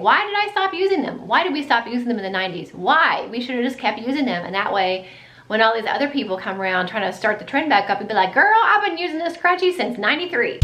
why did I stop using them? Why did we stop using them in the 90s? Why? We should have just kept using them, and that way when all these other people come around trying to start the trend back up, and be like, girl, I've been using this scrunchie since 93.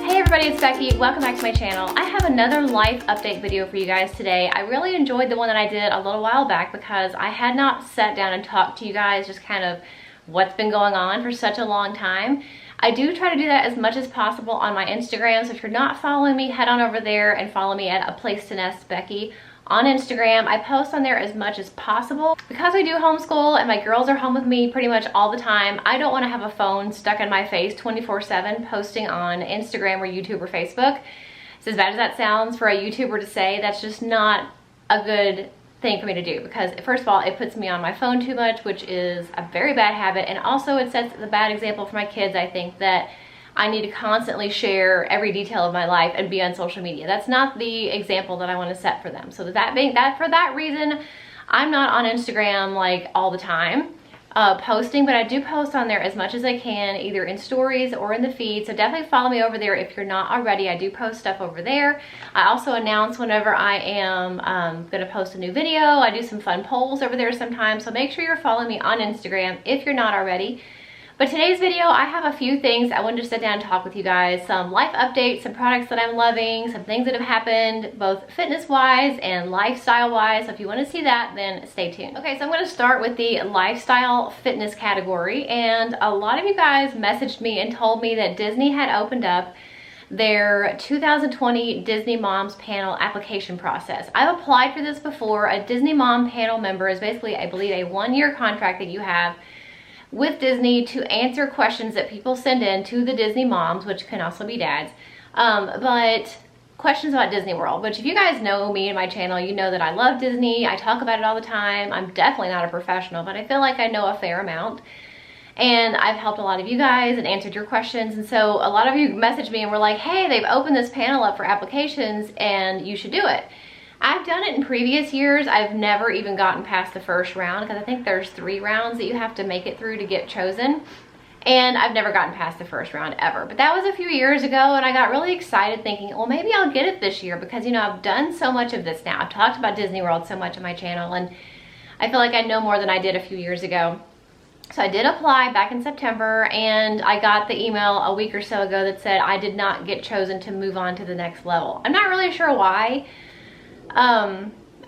Hey everybody, it's Becky. Welcome back to my channel. I have another life update video for you guys today. I really enjoyed the one that I did a little while back because I had not sat down and talked to you guys just kind of what's been going on for such a long time. I do try to do that as much as possible on my Instagram, so if you're not following me, head on over there and follow me at Aplacetonest Becky on Instagram. I post on there as much as possible. Because I do homeschool and my girls are home with me pretty much all the time, I don't want to have a phone stuck in my face 24/7 posting on Instagram or YouTube or Facebook. So as bad as that sounds for a YouTuber to say, that's just not a good thing for me to do, because first of all, it puts me on my phone too much, which is a very bad habit, and also it sets the bad example for my kids. I think that I need to constantly share every detail of my life and be on social media. That's not the example that I want to set for them. So for that reason, I'm not on Instagram like all the time posting, but I do post on there as much as I can, either in stories or in the feed. So definitely follow me over there if you're not already. I do post stuff over there. I also announce whenever I am gonna post a new video. I do some fun polls over there sometimes. So make sure you're following me on Instagram if you're not already. But today's video, I have a few things I wanted to sit down and talk with you guys. Some life updates, some products that I'm loving, some things that have happened both fitness-wise and lifestyle-wise. So if you want to see that, then stay tuned. Okay, so I'm going to start with the lifestyle fitness category. And a lot of you guys messaged me and told me that Disney had opened up their 2020 Disney Moms Panel application process. I've applied for this before. A Disney Mom Panel member is basically, I believe, a one-year contract that you have with Disney to answer questions that people send in to the Disney moms, which can also be dads, but questions about Disney World. Which if you guys know me and my channel, you know that I love Disney. I talk about it all the time. I'm definitely not a professional, but I feel like I know a fair amount. And I've helped a lot of you guys and answered your questions. And so a lot of you messaged me and were like, hey, they've opened this panel up for applications and you should do it. I've done it in previous years. I've never even gotten past the first round, because I think there's 3 rounds that you have to make it through to get chosen. And I've never gotten past the first round ever. But that was a few years ago, and I got really excited thinking, well, maybe I'll get it this year, because, you know, I've done so much of this now. I've talked about Disney World so much on my channel, and I feel like I know more than I did a few years ago. So I did apply back in September, and I got the email a week or so ago that said I did not get chosen to move on to the next level. I'm not really sure why.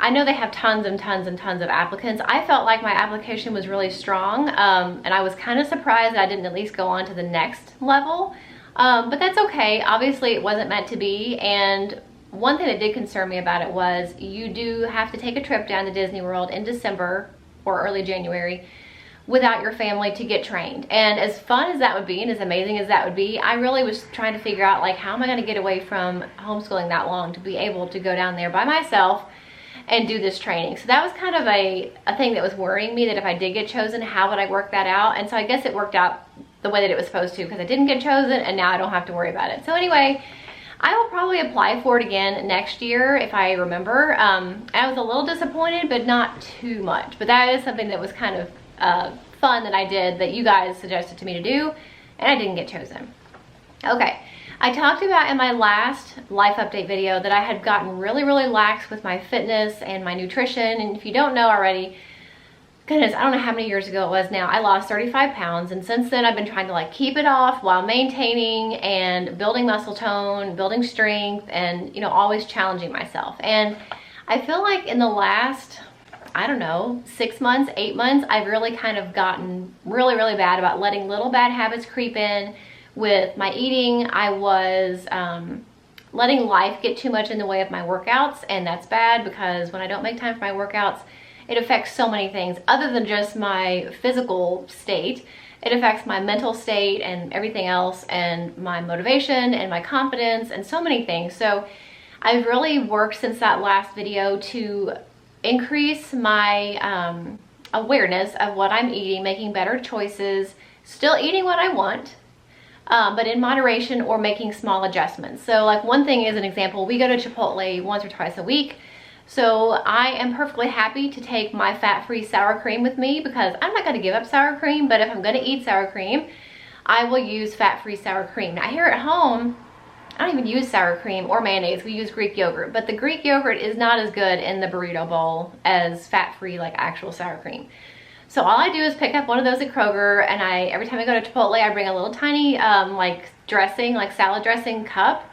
I know they have tons and tons and tons of applicants. I felt like my application was really strong, and I was kind of surprised that I didn't at least go on to the next level, but that's okay. Obviously it wasn't meant to be, and one thing that did concern me about it was you do have to take a trip down to Disney World in December or early January without your family to get trained. And as fun as that would be and as amazing as that would be, I really was trying to figure out, like, how am I going to get away from homeschooling that long to be able to go down there by myself and do this training. So that was kind of a thing that was worrying me, that if I did get chosen, how would I work that out? And so I guess it worked out the way that it was supposed to, because I didn't get chosen and now I don't have to worry about it. So anyway, I will probably apply for it again next year if I remember. I was a little disappointed, but not too much. But that is something that was kind of fun that I did, that you guys suggested to me to do, and I didn't get chosen. Okay, I talked about in my last life update video that I had gotten really, really lax with my fitness and my nutrition. And if you don't know already, goodness, I don't know how many years ago it was now, I lost 35 pounds. And since then I've been trying to like keep it off while maintaining and building muscle tone, building strength, and, you know, always challenging myself. And I feel like in the last, I don't know, 6 months, 8 months, I've really kind of gotten really, really bad about letting little bad habits creep in with my eating. I was letting life get too much in the way of my workouts, and that's bad, because when I don't make time for my workouts, it affects so many things other than just my physical state. It affects my mental state and everything else, and my motivation and my confidence and so many things. So I've really worked since that last video to increase my awareness of what I'm eating, making better choices, still eating what I want, but in moderation, or making small adjustments. So like one thing is an example, we go to Chipotle once or twice a week. So I am perfectly happy to take my fat-free sour cream with me, because I'm not gonna give up sour cream, but if I'm gonna eat sour cream, I will use fat-free sour cream. Now here at home, I don't even use sour cream or mayonnaise. We use Greek yogurt, but the Greek yogurt is not as good in the burrito bowl as fat-free, like actual sour cream. So all I do is pick up one of those at Kroger, and every time I go to Chipotle, I bring a little tiny like dressing, like salad dressing cup,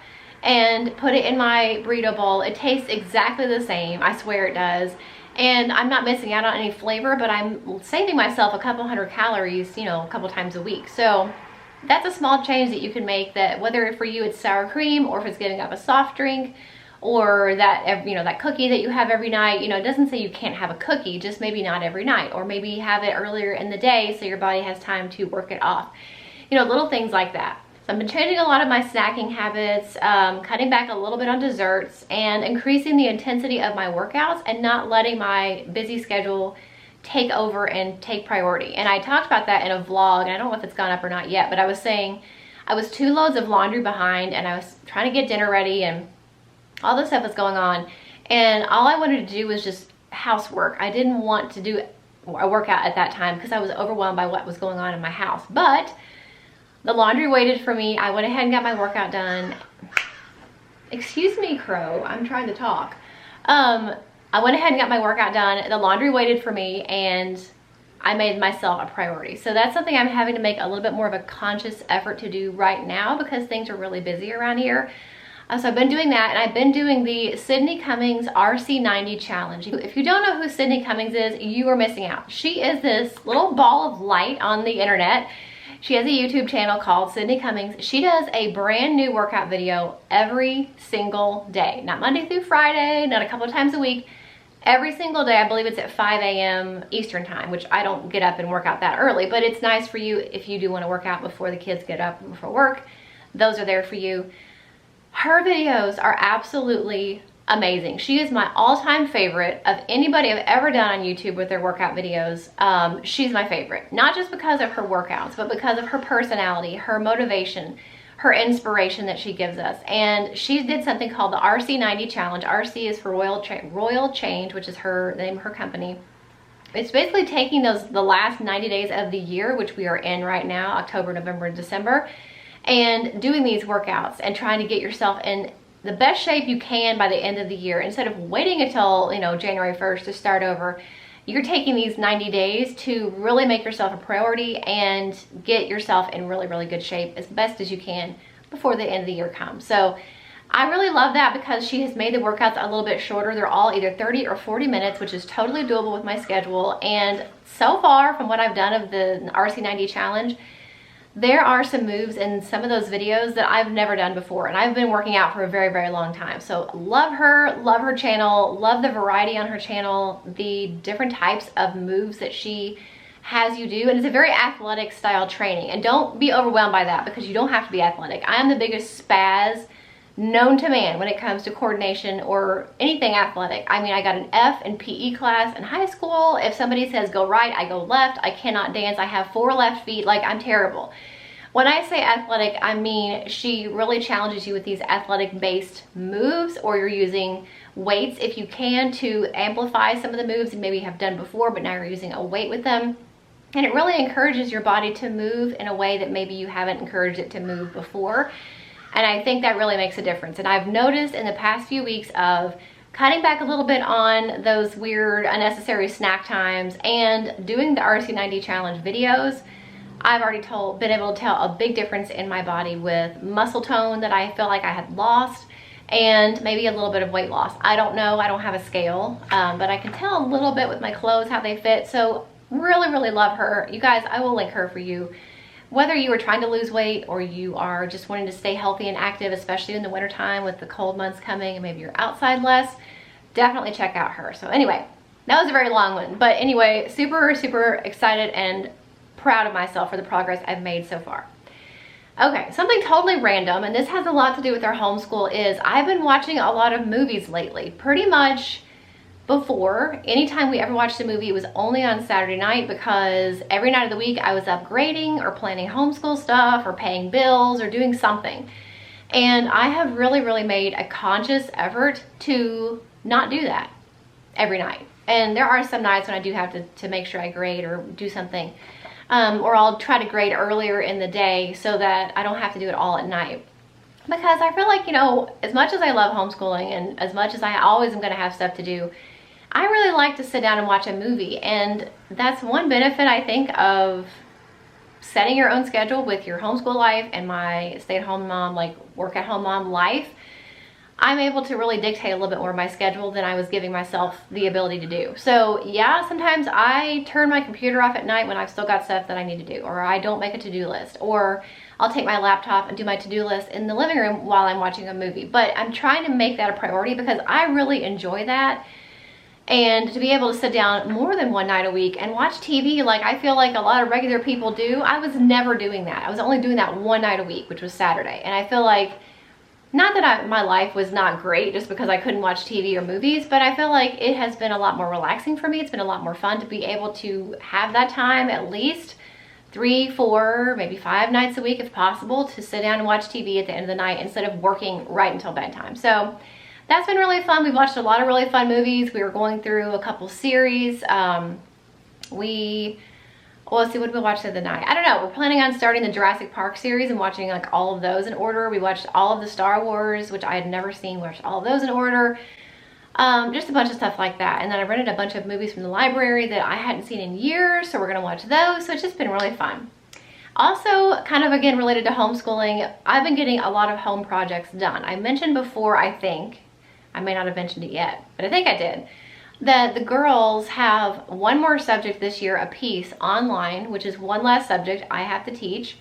and put it in my burrito bowl. It tastes exactly the same. I swear it does. And I'm not missing out on any flavor, but I'm saving myself a couple hundred calories, you know, a couple times a week. So that's a small change that you can make, that whether for you it's sour cream, or if it's giving up a soft drink, or that, you know, that cookie that you have every night. You know, it doesn't say you can't have a cookie, just maybe not every night, or maybe have it earlier in the day so your body has time to work it off. You know, little things like that. So I've been changing a lot of my snacking habits, cutting back a little bit on desserts, and increasing the intensity of my workouts, and not letting my busy schedule take over and take priority. And I talked about that in a vlog, and I don't know if it's gone up or not yet, but I was saying I was 2 loads of laundry behind, and I was trying to get dinner ready, and all this stuff was going on, and all I wanted to do was just housework. I didn't want to do a workout at that time because I was overwhelmed by what was going on in my house. But the laundry waited for me. I went ahead and got my workout done. Excuse me, Crow, I'm trying to talk. I went ahead and got my workout done. The laundry waited for me, and I made myself a priority. So that's something I'm having to make a little bit more of a conscious effort to do right now, because things are really busy around here. So I've been doing that, and I've been doing the Sydney Cummings RC90 challenge. If you don't know who Sydney Cummings is, you are missing out. She is this little ball of light on the internet. She has a YouTube channel called Sydney Cummings. She does a brand new workout video every single day. Not Monday through Friday, not a couple of times a week. Every single day. I believe it's at 5 a.m. Eastern time, which I don't get up and work out that early, but it's nice for you if you do want to work out before the kids get up before work. Those are there for you. Her videos are absolutely amazing. She is my all-time favorite of anybody I've ever done on YouTube with their workout videos. She's my favorite, not just because of her workouts, but because of her personality, her motivation, her inspiration that she gives us. And she did something called the RC90 challenge. RC is for Royal Change, which is the name of her company. It's basically taking the last 90 days of the year, which we are in right now, October, November, and December, and doing these workouts and trying to get yourself in the best shape you can by the end of the year. Instead of waiting until, you know, January 1st to start over, you're taking these 90 days to really make yourself a priority and get yourself in really, really good shape as best as you can before the end of the year comes. So I really love that, because she has made the workouts a little bit shorter. They're all either 30 or 40 minutes, which is totally doable with my schedule. And so far, from what I've done of the RC90 challenge, there are some moves in some of those videos that I've never done before, and I've been working out for a very, very long time. So love her channel, love the variety on her channel, the different types of moves that she has you do, and it's a very athletic style training. And don't be overwhelmed by that, because you don't have to be athletic. I am the biggest spaz known to man when it comes to coordination or anything athletic. I mean, I got an F in PE class in high school. If somebody says go right, I go left. I cannot dance. I have 4 left feet. Like, I'm terrible. When I say athletic, I mean she really challenges you with these athletic based moves, or you're using weights if you can to amplify some of the moves you maybe have done before, but now you're using a weight with them. And it really encourages your body to move in a way that maybe you haven't encouraged it to move before. And I think that really makes a difference. And I've noticed in the past few weeks of cutting back a little bit on those weird, unnecessary snack times and doing the RC90 challenge videos, I've already been able to tell a big difference in my body with muscle tone that I feel like I had lost, and maybe a little bit of weight loss. I don't know, I don't have a scale, but I can tell a little bit with my clothes how they fit. So really, really love her. You guys, I will link her for you. Whether you are trying to lose weight or you are just wanting to stay healthy and active, especially in the wintertime with the cold months coming and maybe you're outside less, definitely check out her. So anyway, that was a very long one. But anyway, super, super excited and proud of myself for the progress I've made so far. Okay, something totally random, and this has a lot to do with our homeschool, is I've been watching a lot of movies lately. Pretty much before, anytime we ever watched a movie, it was only on Saturday night, because every night of the week I was upgrading or planning homeschool stuff or paying bills or doing something. And I have really, really made a conscious effort to not do that every night. And there are some nights when I do have to make sure I grade or do something. Or I'll try to grade earlier in the day so that I don't have to do it all at night. because I feel like, you know, as much as I love homeschooling and as much as I always am going to have stuff to do, I really like to sit down and watch a movie. And that's one benefit, I think, of setting your own schedule with your homeschool life and my stay-at-home mom, like work-at-home mom life. I'm able to really dictate a little bit more of my schedule than I was giving myself the ability to do. So yeah, sometimes I turn my computer off at night when I've still got stuff that I need to do, or I don't make a to-do list, or I'll take my laptop and do my to-do list in the living room while I'm watching a movie. But I'm trying to make that a priority because I really enjoy that. And to be able to sit down more than one night a week and watch TV like I feel like a lot of regular people do, I was never doing that. I was only doing that one night a week, which was Saturday. And I feel like, not that my life was not great just because I couldn't watch TV or movies, but I feel like it has been a lot more relaxing for me. It's been a lot more fun to be able to have that time at least 3, 4, maybe 5 nights a week if possible, to sit down and watch TV at the end of the night instead of working right until bedtime. So that's been really fun. We've watched a lot of really fun movies. We were going through a couple series. Well, let's see, what did we watch the other night? I don't know. We're planning on starting the Jurassic Park series and watching like all of those in order. We watched all of the Star Wars, which I had never seen. We watched all of those in order. Just a bunch of stuff like that. And then I rented a bunch of movies from the library that I hadn't seen in years, so we're gonna watch those. So it's just been really fun. Also, kind of again related to homeschooling, I've been getting a lot of home projects done. I mentioned before, I think, I may not have mentioned it yet, but I think I did, that the girls have one more subject this year a piece online, which is one less subject I have to teach.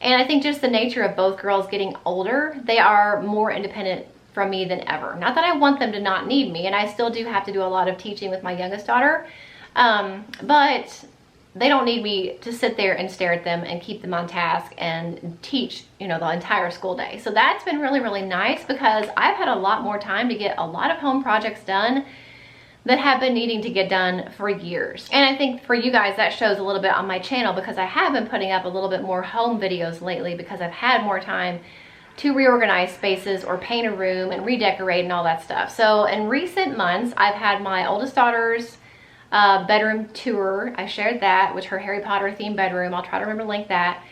And I think just the nature of both girls getting older, they are more independent from me than ever. Not that I want them to not need me, and I still do have to do a lot of teaching with my youngest daughter, but they don't need me to sit there and stare at them and keep them on task and teach, you know, the entire school day. So that's been really, really nice because I've had a lot more time to get a lot of home projects done that have been needing to get done for years. And I think for you guys that shows a little bit on my channel because I have been putting up a little bit more home videos lately because I've had more time to reorganize spaces or paint a room and redecorate and all that stuff. So in recent months, I've had my oldest daughter's bedroom tour. I shared that, which her Harry Potter themed bedroom. I'll try to remember to link that.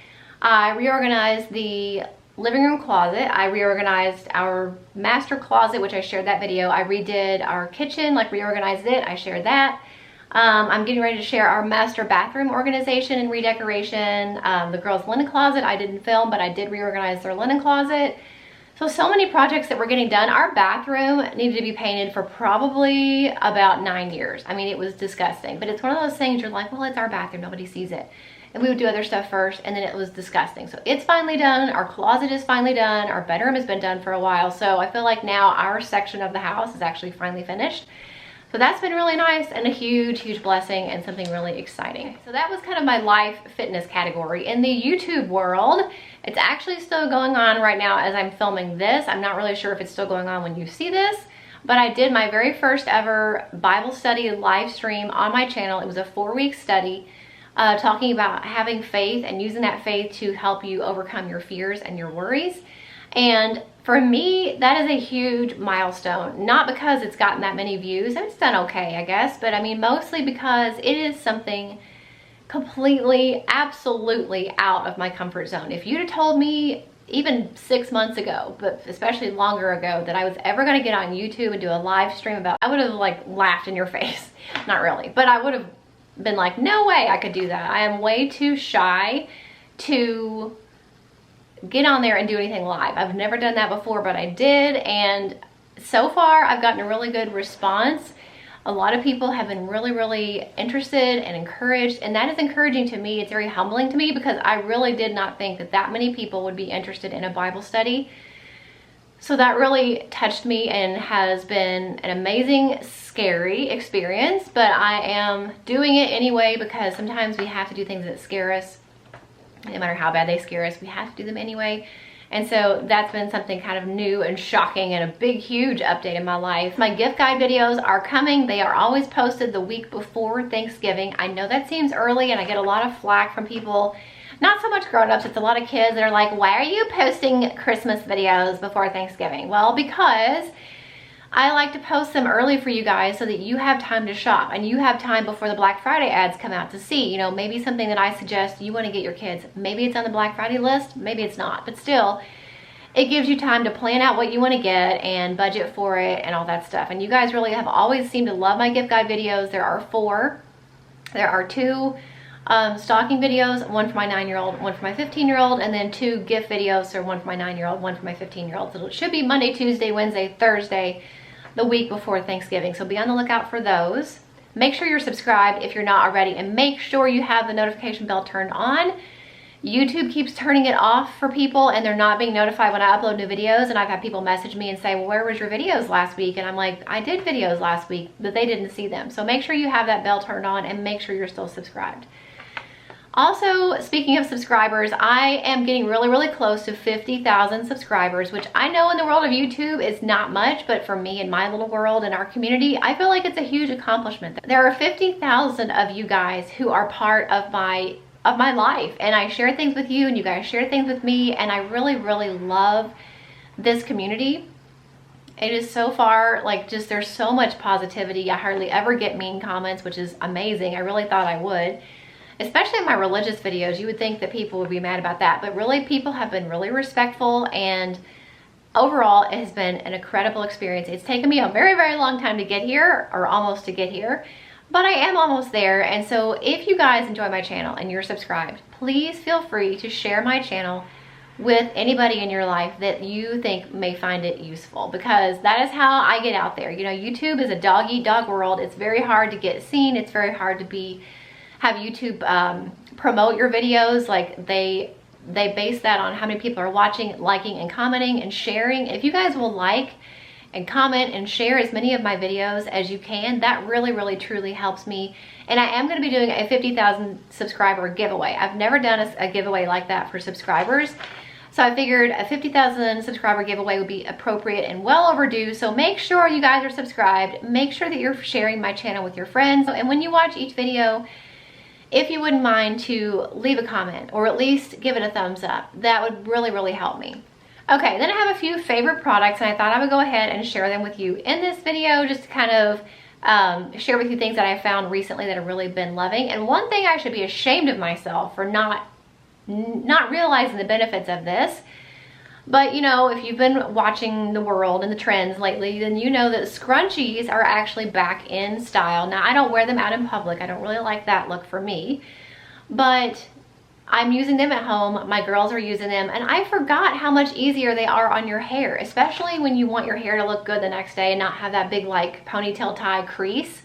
I reorganized the living room closet. I reorganized our master closet, which I shared that video. I redid our kitchen, like reorganized it. I shared that. I'm getting ready to share our master bathroom organization and redecoration. The girls' linen closet I didn't film, but I did reorganize their linen closet. So many projects that we're getting done. Our bathroom needed to be painted for probably about 9 years. I mean, it was disgusting, but it's one of those things you're like, well, it's our bathroom, nobody sees it. And we would do other stuff first, and then it was disgusting. So it's finally done. Our closet is finally done. Our bedroom has been done for a while. So I feel like now our section of the house is actually finally finished. So that's been really nice and a huge, huge blessing and something really exciting. So that was kind of my life fitness category. In the YouTube world, it's actually still going on right now as I'm filming this. I'm not really sure if it's still going on when you see this, but I did my very first ever Bible study live stream on my channel. It was a 4-week study talking about having faith and using that faith to help you overcome your fears and your worries. And for me, that is a huge milestone, not because it's gotten that many views, and it's done okay, I guess, but I mean, mostly because it is something completely, absolutely out of my comfort zone. If you'd have told me even 6 months ago, but especially longer ago, that I was ever gonna get on YouTube and do a live stream about, I would have like laughed in your face. Not really, but I would have been like, no way I could do that. I am way too shy to get on there and do anything live. I've never done that before, but I did, and so far I've gotten a really good response. A lot of people have been really, really interested and encouraged, and that is encouraging to me. It's very humbling to me because I really did not think that that many people would be interested in a Bible study. So that really touched me and has been an amazing, scary experience, but I am doing it anyway because sometimes we have to do things that scare us. No matter how bad they scare us, we have to do them anyway. And so that's been something kind of new and shocking and a big, huge update in my life. My gift guide videos are coming. They are always posted the week before Thanksgiving. I know that seems early and I get a lot of flack from people. Not so much grown-ups, it's a lot of kids that are like, why are you posting Christmas videos before Thanksgiving? Well, because I like to post them early for you guys so that you have time to shop and you have time before the Black Friday ads come out to see, you know, maybe something that I suggest you want to get your kids. Maybe it's on the Black Friday list, maybe it's not, but still, it gives you time to plan out what you want to get and budget for it and all that stuff. And you guys really have always seemed to love my gift guide videos. There are 4. There are 2 stocking videos, one for my 9-year-old, one for my 15-year-old, and then 2 gift videos, so one for my 9-year-old, one for my 15-year-old. So it should be Monday, Tuesday, Wednesday, Thursday, the week before Thanksgiving. So be on the lookout for those. Make sure you're subscribed if you're not already, and make sure you have the notification bell turned on. YouTube keeps turning it off for people and they're not being notified when I upload new videos, and I've had people message me and say, well, where was your videos last week? And I'm like, I did videos last week, but they didn't see them. So make sure you have that bell turned on and make sure you're still subscribed. Also, speaking of subscribers, I am getting really, really close to 50,000 subscribers, which I know in the world of YouTube is not much, but for me in my little world and our community, I feel like it's a huge accomplishment. There are 50,000 of you guys who are part of my life, and I share things with you and you guys share things with me, and I really, really love this community. It is so far, like, just there's so much positivity. I hardly ever get mean comments, which is amazing. I really thought I would. Especially in my religious videos, you would think that people would be mad about that, but really people have been really respectful, and overall it has been an incredible experience. It's taken me a very, very long time to get here, or almost to get here, but I am almost there. And so if you guys enjoy my channel and you're subscribed, please feel free to share my channel with anybody in your life that you think may find it useful, because that is how I get out there. You know, YouTube is a dog-eat-dog world. It's very hard to get seen. It's very hard to have YouTube promote your videos. Like they base that on how many people are watching, liking, and commenting and sharing. If you guys will like and comment and share as many of my videos as you can, that really, really, truly helps me. And I am going to be doing a 50,000 subscriber giveaway. I've never done a giveaway like that for subscribers. So I figured a 50,000 subscriber giveaway would be appropriate and well overdue. So make sure you guys are subscribed. Make sure that you're sharing my channel with your friends. And when you watch each video, if you wouldn't mind to leave a comment or at least give it a thumbs up, that would really, really help me. Okay, then I have a few favorite products, and I thought I would go ahead and share them with you in this video, just to kind of share with you things that I found recently that I've really been loving. And one thing I should be ashamed of myself for not realizing the benefits of this. But you know, if you've been watching the world and the trends lately, then you know that scrunchies are actually back in style. Now, I don't wear them out in public. I don't really like that look for me, but I'm using them at home. My girls are using them, and I forgot how much easier they are on your hair, especially when you want your hair to look good the next day and not have that big like ponytail tie crease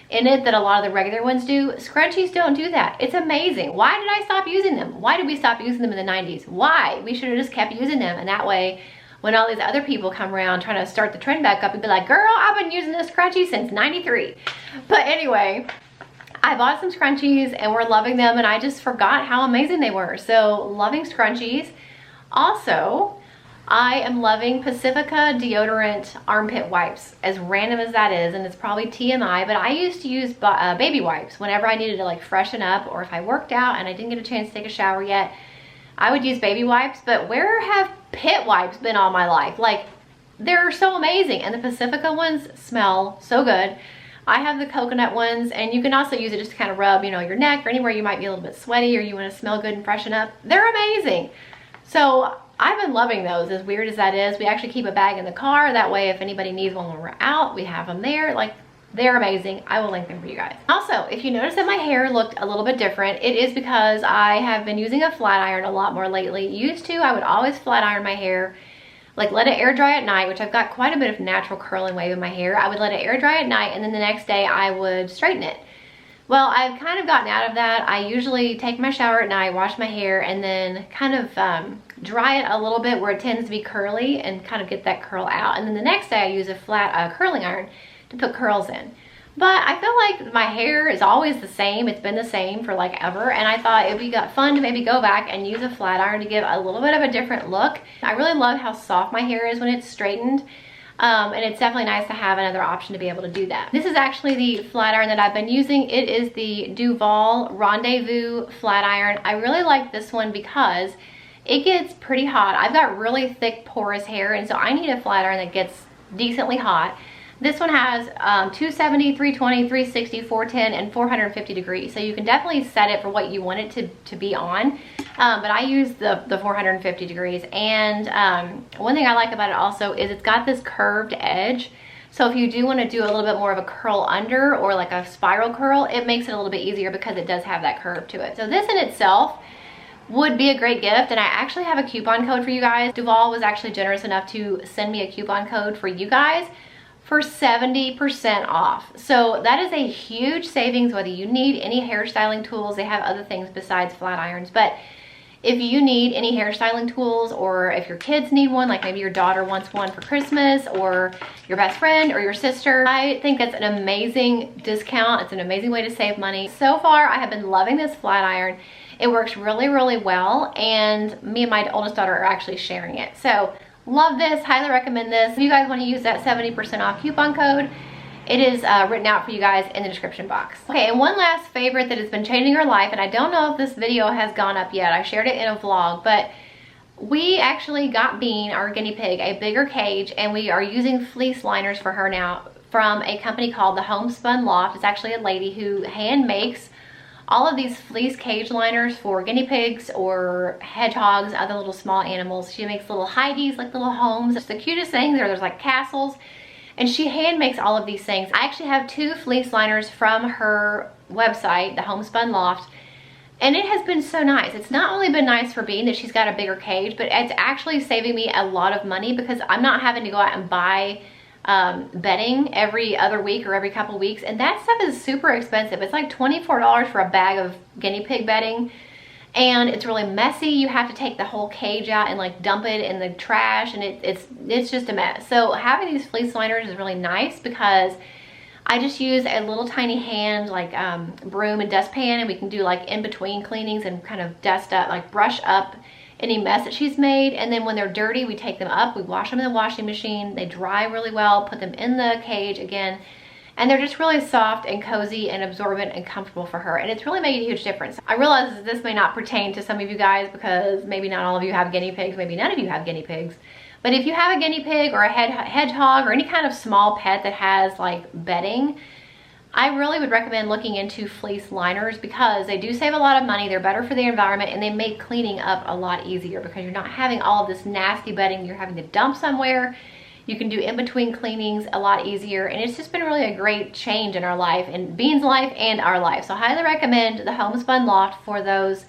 in it that a lot of the regular ones do. Scrunchies don't do that. It's amazing. Why did I stop using them? Why did we stop using them in the 90s? Why? We should have just kept using them, and that way when all these other people come around trying to start the trend back up, and be like, girl, I've been using this scrunchie since 93. But anyway, I bought some scrunchies and we're loving them, and I just forgot how amazing they were. So loving scrunchies. Also, I am loving Pacifica deodorant armpit wipes, as random as that is, and it's probably TMI, but I used to use baby wipes whenever I needed to like freshen up, or if I worked out and I didn't get a chance to take a shower yet, I would use baby wipes. But where have pit wipes been all my life? Like, they're so amazing, and the Pacifica ones smell so good. I have the coconut ones, and you can also use it just to kind of rub, you know, your neck or anywhere you might be a little bit sweaty or you want to smell good and freshen up. They're amazing. So I've been loving those, as weird as that is. We actually keep a bag in the car. That way, if anybody needs one when we're out, we have them there. Like, they're amazing. I will link them for you guys. Also, if you notice that my hair looked a little bit different, it is because I have been using a flat iron a lot more lately. Used to, I would always flat iron my hair, like let it air dry at night, which I've got quite a bit of natural curl and wave in my hair. I would let it air dry at night, and then the next day I would straighten it. Well, I've kind of gotten out of that. I usually take my shower at night, wash my hair, and then kind of dry it a little bit where it tends to be curly, and kind of get that curl out. And then the next day I use a flat curling iron to put curls in. But I feel like my hair is always the same. It's been the same for like ever. And I thought it'd be fun to maybe go back and use a flat iron to give a little bit of a different look. I really love how soft my hair is when it's straightened. And it's definitely nice to have another option to be able to do that. This is actually the flat iron that I've been using. It is the Duval Rendezvous flat iron. I really like this one because it gets pretty hot. I've got really thick porous hair, and so I need a flat iron that gets decently hot. This one has 270, 320, 360, 410, and 450 degrees. So you can definitely set it for what you want it to be on. But I use the 450 degrees. And one thing I like about it also is it's got this curved edge. So if you do want to do a little bit more of a curl under or like a spiral curl, it makes it a little bit easier because it does have that curve to it. So this in itself would be a great gift, and I actually have a coupon code for you guys. Duval was actually generous enough to send me a coupon code for you guys for 70% off. So that is a huge savings whether you need any hairstyling tools. They have other things besides flat irons, but if you need any hairstyling tools, or if your kids need one, like maybe your daughter wants one for Christmas, or your best friend or your sister, I think that's an amazing discount. It's an amazing way to save money. So far, I have been loving this flat iron. It works really, really well, and me and my oldest daughter are actually sharing it. So love this, highly recommend this. If you guys want to use that 70% off coupon code, it is written out for you guys in the description box. Okay, and one last favorite that has been changing our life, and I don't know if this video has gone up yet. I shared it in a vlog, but we actually got Bean, our guinea pig, a bigger cage, and we are using fleece liners for her now from a company called the Homespun Loft. It's actually a lady who hand makes all of these fleece cage liners for guinea pigs or hedgehogs, other little small animals. She makes little hideys, like little homes. It's the cutest things, or there's like castles. And she hand makes all of these things. I actually have 2 fleece liners from her website, the Homespun Loft, and it has been so nice. It's not only been nice for Bean that she's got a bigger cage, but it's actually saving me a lot of money because I'm not having to go out and buy bedding every other week or every couple weeks, and that stuff is super expensive. It's like $24 for a bag of guinea pig bedding, and it's really messy. You have to take the whole cage out and like dump it in the trash, and it's just a mess. So having these fleece liners is really nice because I just use a little tiny hand like broom and dustpan, and we can do like in between cleanings and kind of dust up, like brush up any mess that she's made. And then when they're dirty, we take them up, we wash them in the washing machine, they dry really well, put them in the cage again, and they're just really soft and cozy and absorbent and comfortable for her, and it's really made a huge difference. I realize that this may not pertain to some of you guys because maybe not all of you have guinea pigs, maybe none of you have guinea pigs, but if you have a guinea pig or a hedgehog or any kind of small pet that has like bedding, I really would recommend looking into fleece liners because they do save a lot of money, they're better for the environment, and they make cleaning up a lot easier because you're not having all of this nasty bedding you're having to dump somewhere. You can do in-between cleanings a lot easier, and it's just been really a great change in our life, in Bean's life and our life. So I highly recommend the Homespun Loft for those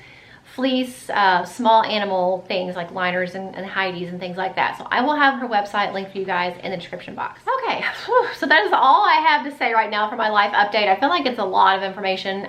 fleece small animal things like liners and hideys and things like that. So I will have her website linked for you guys in the description box. Okay, so that is all I have to say right now for my life update. I feel like it's a lot of information,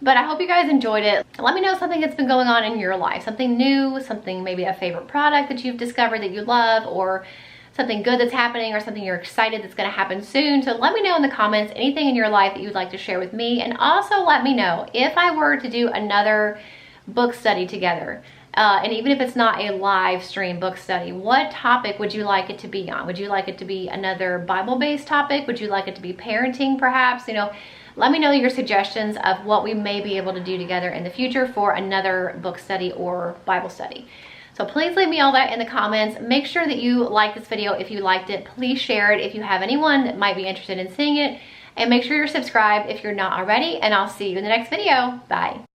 but I hope you guys enjoyed it. Let me know something that's been going on in your life, something new, something, maybe a favorite product that you've discovered that you love, or something good that's happening, or something you're excited that's going to happen soon. So let me know in the comments anything in your life that you'd like to share with me, and also let me know if I were to do another book study together, and even if it's not a live stream book study, what topic would you like it to be on? Would you like it to be another Bible-based topic? Would you like it to be parenting perhaps? You know, let me know your suggestions of what we may be able to do together in the future for another book study or Bible study. So please leave me all that in the comments. Make sure that you like this video if you liked it. Please share it if you have anyone that might be interested in seeing it, and make sure you're subscribed if you're not already, and I'll see you in the next video. Bye.